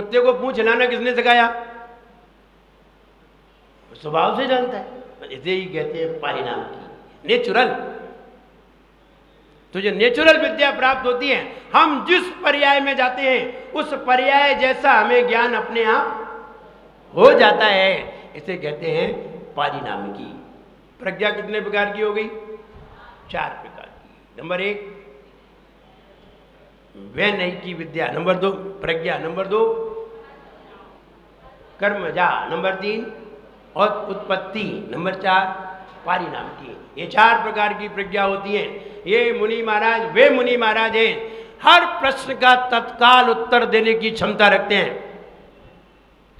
कुत्ते को पूंछ हिलाना किसने सिखाया? स्वभाव से जानता है। इसे ही कहते हैं परिणाम की, नेचुरल। तो जो नेचुरल विद्या प्राप्त होती है, हम जिस पर्याय में जाते हैं उस पर्याय जैसा हमें ज्ञान अपने आप हो जाता है, इसे कहते हैं परिणाम की। प्रज्ञा कितने प्रकार की हो गई? 4 प्रकार की। नंबर 1 वैनयिकी विद्या, नंबर 2 प्रज्ञा, नंबर 2 कर्मजा, नंबर 3 और उत्पत्ति, नंबर 4 परिणाम की। ये 4 प्रकार की प्रज्ञा होती है। ये मुनि महाराज, वे मुनि महाराज हैं, हर प्रश्न का तत्काल उत्तर देने की क्षमता रखते हैं,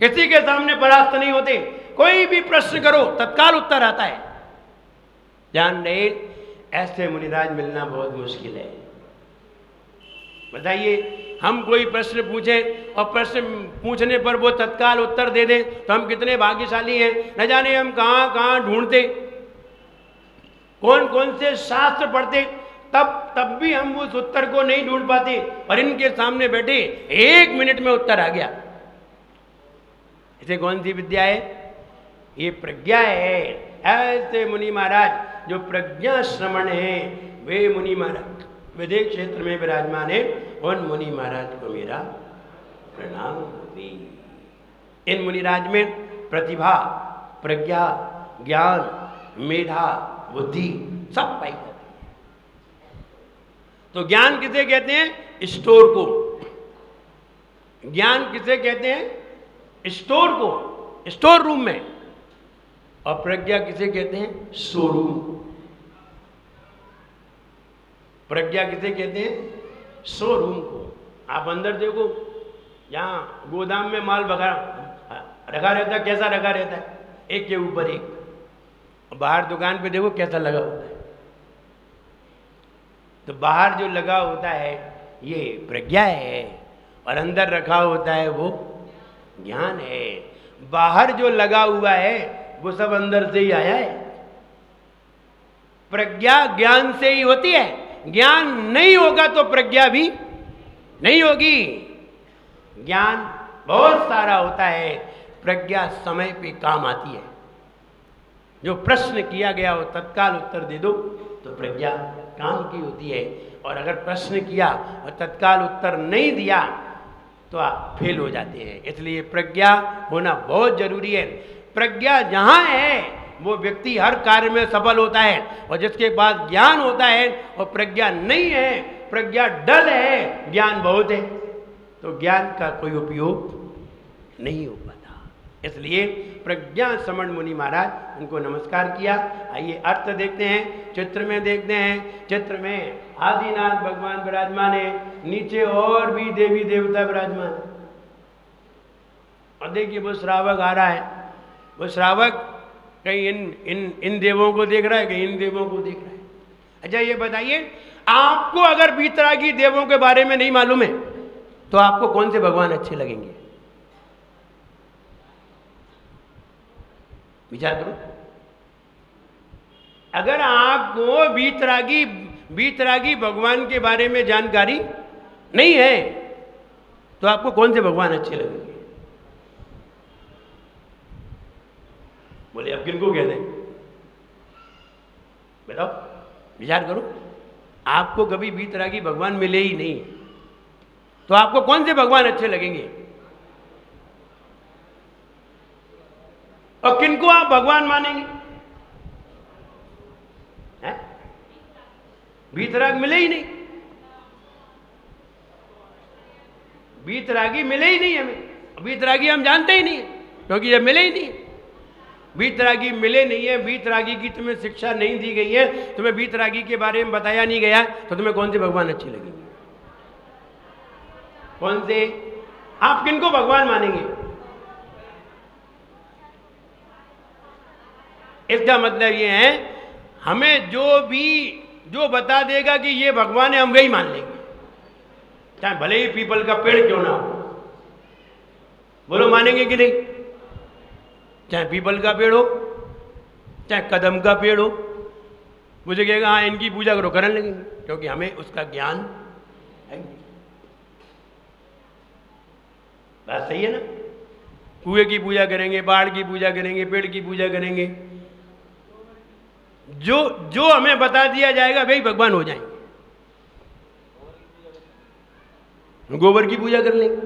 किसी के सामने परास्त नहीं होते। कोई भी प्रश्न करो तत्काल उत्तर आता है। ध्यान रहे, ऐसे मुनिराज मिलना बहुत मुश्किल है। बताइए, हम कोई प्रश्न पूछें और प्रश्न पूछने पर वो तत्काल उत्तर दे दें तो हम कितने भाग्यशाली हैं। न जाने हम कहाँ कहाँ ढूंढते, कौन कौन से शास्त्र पढ़ते, तब भी हम उस उत्तर को नहीं ढूंढ पाते। और इनके सामने बैठे 1 मिनट में उत्तर आ गया। इसे कौन सी विद्या है? ये प्रज्ञा है। ऐसे मुनि महाराज जो प्रज्ञा श्रवण है, वे मुनि महाराज विदेश क्षेत्र में विराजमान है। उन मुनि महाराज को मेरा प्रणाम होती। इन मुनिराज में प्रतिभा, प्रज्ञा, ज्ञान, मेधा, बुद्धि सब पाई जाती है। तो ज्ञान किसे कहते हैं? स्टोर को। ज्ञान किसे कहते हैं? स्टोर को, स्टोर रूम में। और प्रज्ञा किसे कहते हैं? शोरूम। प्रज्ञा किसे कहते हैं? शोरूम को। आप अंदर देखो, यहाँ गोदाम में माल रखा रहता है, कैसा रखा रहता है? एक के ऊपर एक। बाहर दुकान पे देखो कैसा लगा होता है। तो बाहर जो लगा होता है ये प्रज्ञा है, और अंदर रखा होता है वो ज्ञान है। बाहर जो लगा हुआ है वो सब अंदर से ही आया है। प्रज्ञा ज्ञान से ही होती है। ज्ञान नहीं होगा तो प्रज्ञा भी नहीं होगी। ज्ञान बहुत सारा होता है, प्रज्ञा समय पे काम आती है। जो प्रश्न किया गया हो तत्काल उत्तर दे दो तो प्रज्ञा काम की होती है। और अगर प्रश्न किया और तत्काल उत्तर नहीं दिया तो आप फेल हो जाते हैं। इसलिए प्रज्ञा होना बहुत जरूरी है। प्रज्ञा जहाँ है वो व्यक्ति हर कार्य में सफल होता है। और जिसके पास ज्ञान होता है और प्रज्ञा नहीं है, प्रज्ञा डल है, ज्ञान बहुत है, तो ज्ञान का कोई उपयोग नहीं हो पाता। इसलिए प्रज्ञा श्रवण मुनि महाराज, उनको नमस्कार किया। आइए अर्थ देखते हैं, चित्र में देखते हैं। चित्र में आदिनाथ भगवान विराजमान है, नीचे और भी देवी देवता विराजमान है। और देखिए वो श्रावक आ रहा है। वो श्रावक कहीं इन देवों को देख रहा है, कहीं इन देवों को देख रहा है। अच्छा ये बताइए, आपको अगर बीतरागी देवों के बारे में नहीं मालूम है तो आपको कौन से भगवान अच्छे लगेंगे? विचार करो। अगर आपको बीतरागी भगवान के बारे में जानकारी नहीं है तो आपको कौन से भगवान अच्छे लगेंगे? बोले अब किनको कह दें? बताओ, विचार करो। आपको कभी बीतरागी भगवान मिले ही नहीं तो आपको कौन से भगवान अच्छे लगेंगे? और किनको आप भगवान मानेंगे? हैं? बीतराग मिले ही नहीं, बीतरागी मिले ही नहीं हमें। बीतरागी हम जानते ही नहीं है क्योंकि ये मिले ही नहीं है। बीतरागी मिले नहीं है, बीतरागी की तुम्हें शिक्षा नहीं दी गई है, तुम्हें बीतरागी के बारे में बताया नहीं गया, तो तुम्हें कौन से भगवान अच्छे लगेंगे? कौन से? आप किनको भगवान मानेंगे? इसका मतलब ये है, हमें जो बता देगा कि ये भगवान है, हम वही मान लेंगे, चाहे भले ही पीपल का पेड़ क्यों ना हो। बोलो मानेंगे कि नहीं? चाहे पीपल का पेड़ हो, चाहे कदम का पेड़ हो, मुझे कहेगा हाँ इनकी पूजा करो, करने लगेंगे, क्योंकि हमें उसका ज्ञान है। बात सही है ना? कुएं की पूजा करेंगे, पहाड़ की पूजा करेंगे, पेड़ की पूजा करेंगे, जो जो हमें बता दिया जाएगा वही भगवान हो जाएंगे। गोबर की पूजा कर लेंगे,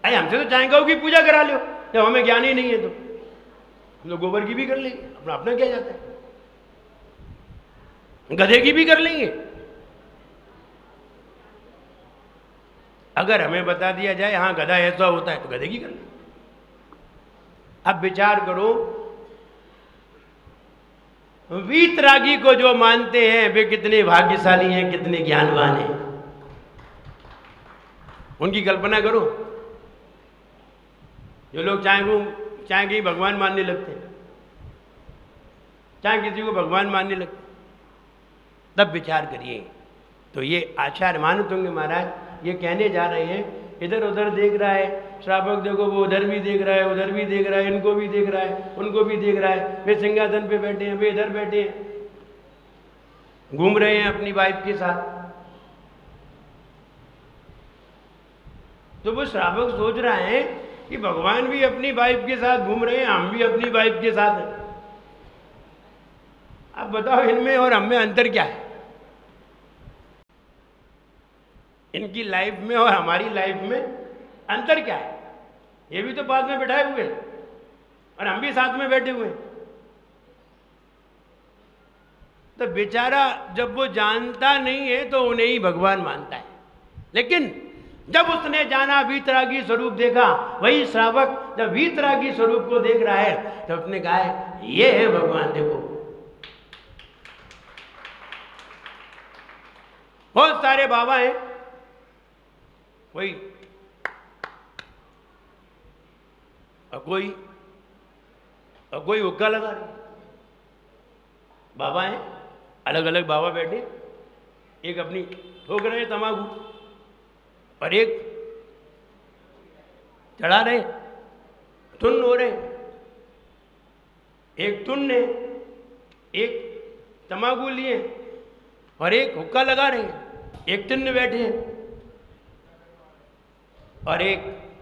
अरे हमसे तो चाहेगा कि पूजा करा लो, जब हमें ज्ञान ही नहीं है तो हम लोग गोबर की भी कर लेंगे, अपना अपना क्या जाता है, गधे की भी कर लेंगे। अगर हमें बता दिया जाए हाँ गधा ऐसा होता है तो गधे की कर लेंगे। अब विचार करो, वीतरागी को जो मानते हैं वे कितने भाग्यशाली हैं, कितने ज्ञानवान हैं, उनकी कल्पना करो। जो लोग चाहे कि भगवान मानने लगते हैं, चाहे किसी को भगवान मानने लगते, तब विचार करिए। तो ये आचार्य मानतुंग महाराज ये कहने जा रहे हैं, इधर उधर देख रहा है श्रावक, देखो वो उधर भी देख रहा है, उधर भी देख रहा है, इनको भी देख रहा है, उनको भी देख रहा है, वे सिंहासन पे बैठे हैं, वे इधर बैठे हैं, घूम रहे हैं अपनी वाइफ के साथ। तो वो श्रावक सोच रहा है कि भगवान भी अपनी वाइफ के साथ घूम रहे हैं, हम भी अपनी वाइफ के साथ हैं। अब बताओ इनमें और हम में अंतर क्या है? इनकी लाइफ में और हमारी लाइफ में अंतर क्या है? ये भी तो पास में बैठाए हुए हैं और हम भी साथ में बैठे हुए हैं। तो बेचारा जब वो जानता नहीं है तो उन्हें ही भगवान मानता है, लेकिन जब उसने जाना, वीतरागी स्वरूप देखा, वही श्रावक जब वीतरागी स्वरूप को देख रहा है तो उसने कहा है ये है भगवान। देखो बहुत सारे बाबा हैं, कोई हुक्का लगा रहे, बाबा हैं, अलग अलग बाबा बैठे, एक अपनी ठोक रहे तंबाकू और एक चढ़ा रहे, तुन्न हो रहे, एक तुन्न है, एक तंबाकू लिए और एक हुक्का लगा रहे हैं, एक तुन्न बैठे हैं और एक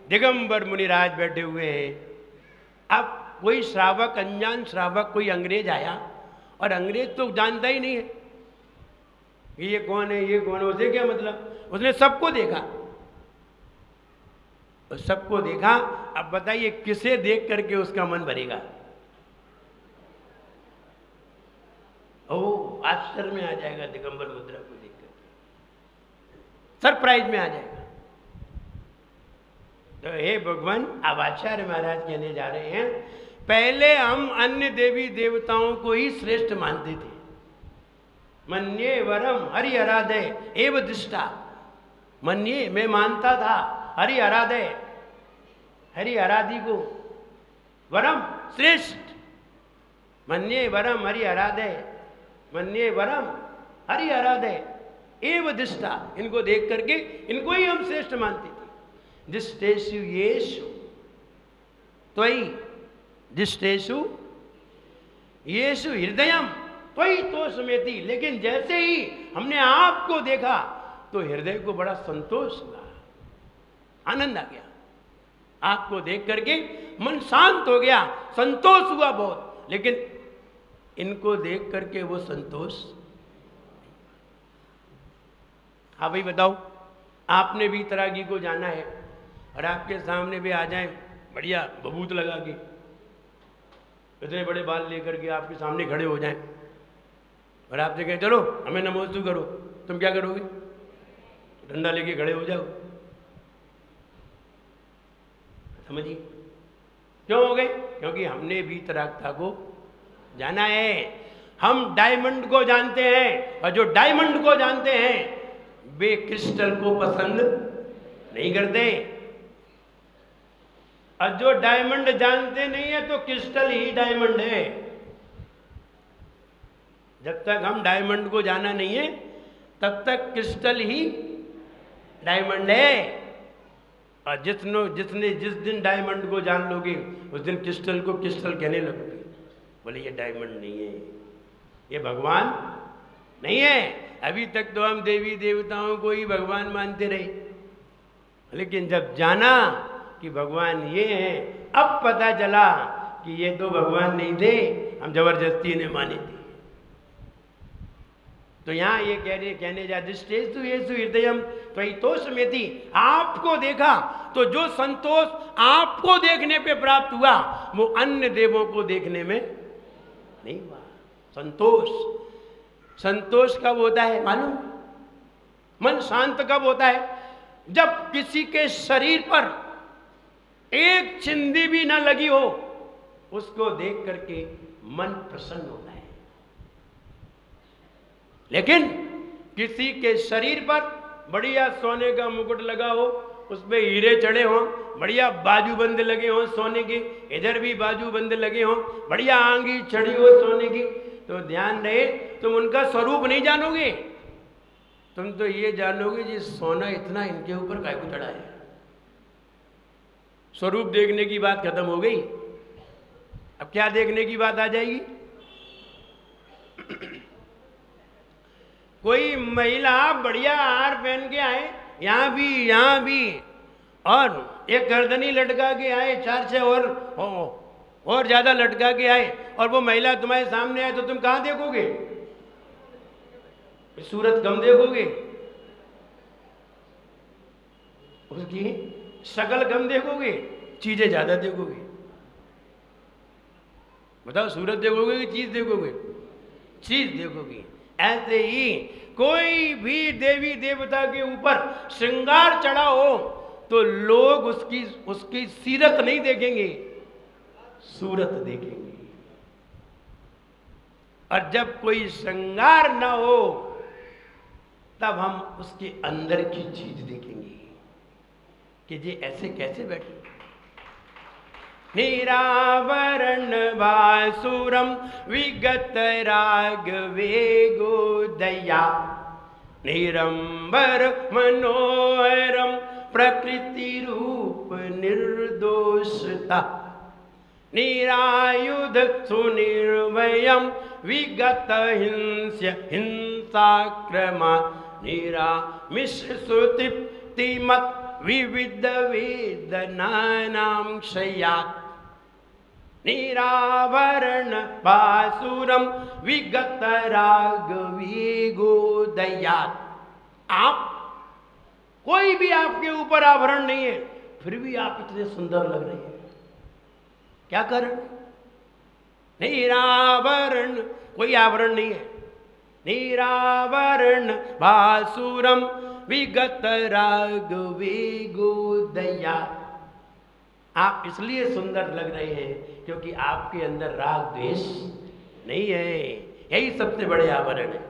दिगंबर मुनिराज बैठे हुए हैं। अब कोई श्रावक, अनजान श्रावक, कोई अंग्रेज आया और अंग्रेज तो जानता ही नहीं है कि ये कौन है, ये कौन है, उसे क्या मतलब, उसने सबको देखा, सबको देखा। अब बताइए किसे देख करके उसका मन भरेगा? ओ आश्चर्य में आ जाएगा, दिगंबर मुद्रा को देख करके सरप्राइज में आ जाएगा। तो हे भगवान, अब आचार्य महाराज कहने जा रहे हैं, पहले हम अन्य देवी देवताओं को ही श्रेष्ठ मानते थे। मन्ये वरम हरि आराधय एव दिष्टा, मन्ये मैं मानता था, हरि आराधय हरि आराधी को, वरम श्रेष्ठ, मन्ये वरम हरि आराधय, मन्ये वरम हरि आराधय एव दिष्टा, इनको देख करके इनको ही हम श्रेष्ठ मानते थे। दिष्टेषु येषु त्वयि, दिष्टेषु येषु हृदयम त्वयि तोषमेति, लेकिन जैसे ही हमने आपको देखा तो हृदय को बड़ा संतोष हुआ, आनंद आ गया, आपको देख करके मन शांत हो गया, संतोष हुआ बहुत, लेकिन इनको देख करके वो संतोष। हाँ भाई बताओ, आपने भी वीतरागी को जाना है और आपके सामने भी आ जाए बढ़िया बबूत लगा के, इतने बड़े बाल लेकर के आपके सामने खड़े हो जाएं और आपसे कहें चलो हमें नमोस्तु करो, तुम क्या करोगे? डंडा लेके खड़े हो जाओ। समझिए क्यों हो गए? क्योंकि हमने वीतरागता को जाना है। हम डायमंड को जानते हैं और जो डायमंड को जानते हैं वे क्रिस्टल को पसंद नहीं करते, और जो डायमंड जानते नहीं है तो क्रिस्टल ही डायमंड है। जब तक हम डायमंड को जाना नहीं है तब तक क्रिस्टल ही डायमंड है, और जिस दिन डायमंड को जान लोगे उस दिन क्रिस्टल को क्रिस्टल कहने लगोगे, बोले ये डायमंड नहीं है, ये भगवान नहीं है। अभी तक तो हम देवी देवताओं को ही भगवान मानते रहे, लेकिन जब जाना कि भगवान ये हैं, अब पता चला कि ये तो भगवान नहीं थे, हम जबरदस्ती ने माने थे। तो यहाँ ये कहने जा दृष्टेषु येषु हृदयम त्वयितोष में थी, आपको देखा तो जो संतोष आपको देखने पे प्राप्त हुआ वो अन्य देवों को देखने में नहीं हुआ। संतोष कब होता है मालूम? मन शांत कब होता है? जब किसी के शरीर पर एक चिंदी भी ना लगी हो, उसको देख करके मन प्रसन्न होता है। लेकिन किसी के शरीर पर बढ़िया सोने का मुकुट लगा हो, उसमें हीरे चढ़े हों, बढ़िया बाजूबंद लगे हों सोने के, इधर भी बाजूबंद लगे हों, बढ़िया आंगी चढ़ी हो सोने की, तो ध्यान रहे तुम उनका स्वरूप नहीं जानोगे। तुम तो ये जानोगे जी सोना इतना इनके ऊपर काय को चढ़ा है। स्वरूप देखने की बात खत्म हो गई। अब क्या देखने की बात आ जाएगी? कोई महिला बढ़िया हार पहन के आए, यहाँ भी और एक गर्दनी लटका के आए, 4 से और ज्यादा लटका के आए, और वो महिला तुम्हारे सामने आए, तो तुम कहाँ देखोगे? सूरत कम देखोगे, उसकी शक्ल कम देखोगे, चीजें ज्यादा देखोगे। बताओ, सूरत देखोगे कि चीज देखोगे? चीज देखोगे। ऐसे ही कोई भी देवी देवता के ऊपर श्रृंगार चढ़ा हो तो लोग उसकी सीरत नहीं देखेंगे, सूरत देखेंगे। और जब कोई श्रृंगार ना हो तब हम उसके अंदर की चीज देखेंगे कि जी ऐसे कैसे बैठे। निरावरण भासुरम विगत रागवेगो दया, निरंबर मनोहरम प्रकृति रूप निर्दोषता, निरायुध सुनिर्भयम विगत हिंस्य हिंसाक्रमा, निरामिष सुतृप्तिमत विविध वेदनानां क्षयात्, निरावरण भासुरम विगत रागवेगो दयात्। आप कोई भी आपके ऊपर आभरण नहीं है, फिर भी आप इतने सुंदर लग रहे हैं। क्या कारण? निरावरण, कोई आवरण नहीं है। निरावरण भासुरम विगत रागवेगो दया। आप इसलिए सुंदर लग रहे हैं क्योंकि आपके अंदर राग द्वेष नहीं है। यही सबसे बड़े आवरण है।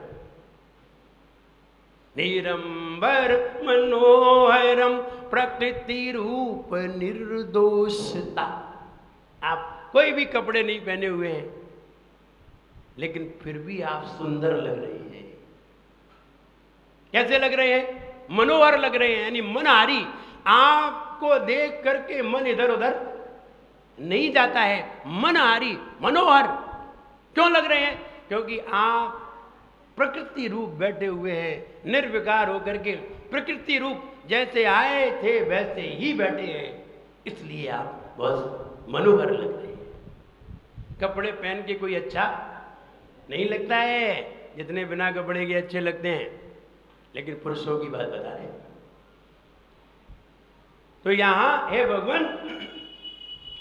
निरंबर मनोहरम प्रकृति रूप निर्दोषता। आप कोई भी कपड़े नहीं पहने हुए हैं लेकिन फिर भी आप सुंदर लग रहे हैं। कैसे लग रहे हैं? मनोहर लग रहे हैं, यानी मनहारी। आपको देख करके मन इधर उधर नहीं जाता है। मनहारी, मनोहर क्यों लग रहे हैं? क्योंकि आप प्रकृति रूप बैठे हुए हैं, निर्विकार होकर के प्रकृति रूप जैसे आए थे वैसे ही बैठे हैं, इसलिए आप बहुत मनोहर लग रहे हैं। कपड़े पहन के कोई अच्छा नहीं लगता है जितने बिना कपड़े के अच्छे लगते हैं, लेकिन पुरुषों की बात बता रहे हैं। तो यहां हे भगवान,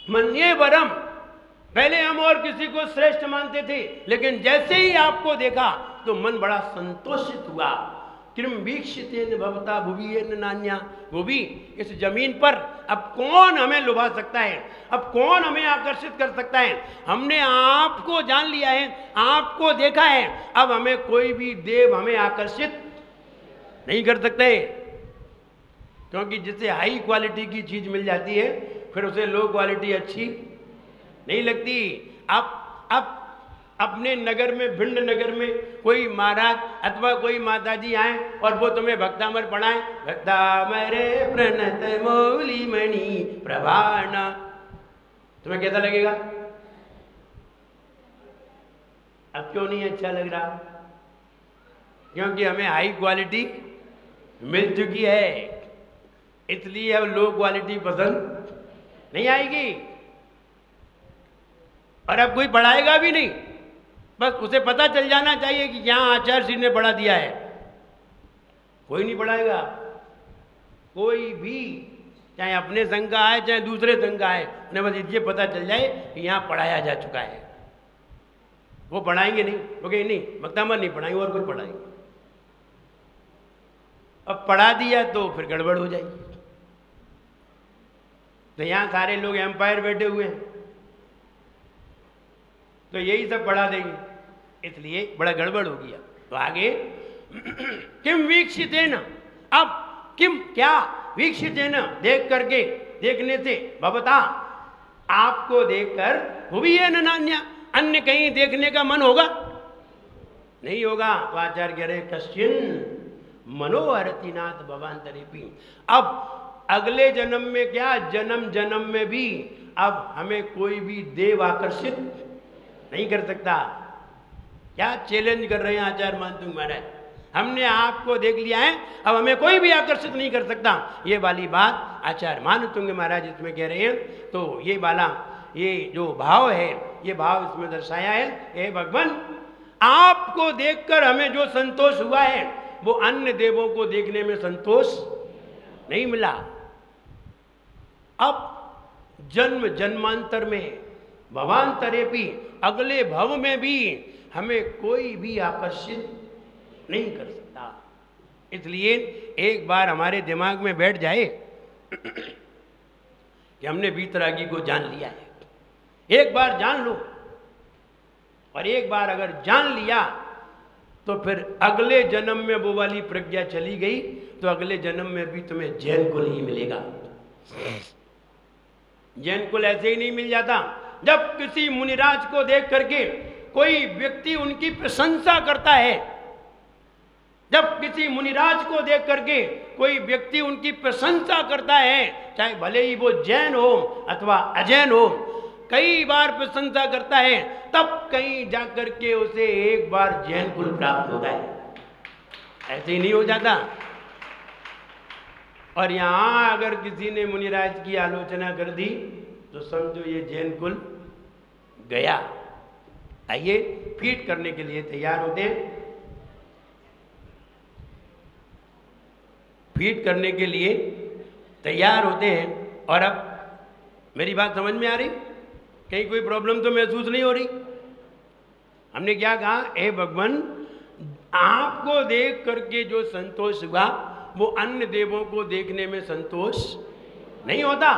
मन्ये वरम, पहले हम और किसी को श्रेष्ठ मानते थे, लेकिन जैसे ही आपको देखा तो मन बड़ा संतोषित हुआ। किम वीक्षितेन भवता भुवियेन नान्या। भुवि, इस जमीन पर अब कौन हमें लुभा सकता है? अब कौन हमें आकर्षित कर सकता है? हमने आपको जान लिया है, आपको देखा है, अब हमें कोई भी देव हमें आकर्षित नहीं कर सकते। क्योंकि जिसे हाई क्वालिटी की चीज मिल जाती है फिर उसे लो क्वालिटी अच्छी नहीं लगती। अब अपने नगर में, भिंड नगर में कोई महाराज अथवा कोई माताजी आए और वो तुम्हें भक्तामर पढ़ाएं, भक्तामरे प्रणत मौली मणि प्रभाना, तुम्हें कैसा लगेगा? अब क्यों नहीं अच्छा लग रहा? क्योंकि हमें हाई क्वालिटी मिल चुकी है। इसलिए अब लो क्वालिटी पसंद नहीं आएगी, और अब कोई पढ़ाएगा भी नहीं। बस उसे पता चल जाना चाहिए कि यहाँ आचार्य जी ने पढ़ा दिया है, कोई नहीं पढ़ाएगा। कोई भी, चाहे अपने संघ का है चाहे दूसरे संघ का है, उन्हें बस ये पता चल जाए कि यहाँ पढ़ाया जा चुका है। वो पढ़ाएंगे नहीं, क्योंकि नहीं मक्तामर नहीं पढ़ाएंगे और कुछ पढ़ाएंगे। अब पढ़ा दिया तो फिर गड़बड़ हो जाएगी। तो यहाँ सारे लोग एम्पायर बैठे हुए हैं, तो यही सब पढ़ा देंगे, इसलिए बड़ा गड़बड़ हो गया। तो आगे किम वीक्षित है न, अब किम क्या वीक्षित है न, देख करके, देखने से, भवता आपको देखकर, हुई है न नान्या, अन्य कहीं देखने का मन होगा नहीं होगा। तो आचार्य कह रहे कश्चिन मनोहरतिनाथ भवांतरेपी। अब अगले जन्म में क्या, जन्म जन्म में भी अब हमें कोई भी देव आकर्षित नहीं कर सकता। क्या चैलेंज कर रहे हैं आचार्य मानतुंग महाराज, हमने आपको देख लिया है, अब हमें कोई भी आकर्षित नहीं कर सकता। ये वाली बात आचार्य मानतुंग महाराज इसमें कह रहे हैं। तो ये वाला, ये जो भाव है, ये भाव इसमें दर्शाया है, हे भगवान आपको देखकर हमें जो संतोष हुआ है वो अन्य देवों को देखने में संतोष नहीं मिला। अब जन्म जन्मांतर में, भवांतरेपी, अगले भव में भी हमें कोई भी आकर्षित नहीं कर सकता। इसलिए एक बार हमारे दिमाग में बैठ जाए कि हमने वीतरागी को जान लिया है, एक बार जान लो, और एक बार अगर जान लिया तो फिर अगले जन्म में वो वाली प्रज्ञा चली गई तो अगले जन्म में भी तुम्हें जैन कुल ही मिलेगा। जैन कुल ऐसे ही नहीं मिल जाता। जब किसी मुनिराज को देख करके कोई व्यक्ति उनकी प्रशंसा करता है, जब किसी मुनिराज को देख करके कोई व्यक्ति उनकी प्रशंसा करता है, चाहे भले ही वो जैन हो अथवा अजैन हो, कई बार प्रशंसा करता है, तब कहीं जाकर के उसे एक बार जैन कुल प्राप्त होता है। ऐसे ही नहीं हो जाता। और यहां अगर किसी ने मुनिराज की आलोचना कर दी तो समझो ये जैन कुल गया। आइए फीट करने के लिए तैयार होते हैं, फीट करने के लिए तैयार होते हैं। और अब मेरी बात समझ में आ रही, कहीं कोई प्रॉब्लम तो महसूस नहीं हो रही। हमने क्या कहा, हे भगवान आपको देख करके जो संतोष हुआ वो अन्य देवों को देखने में संतोष नहीं होता।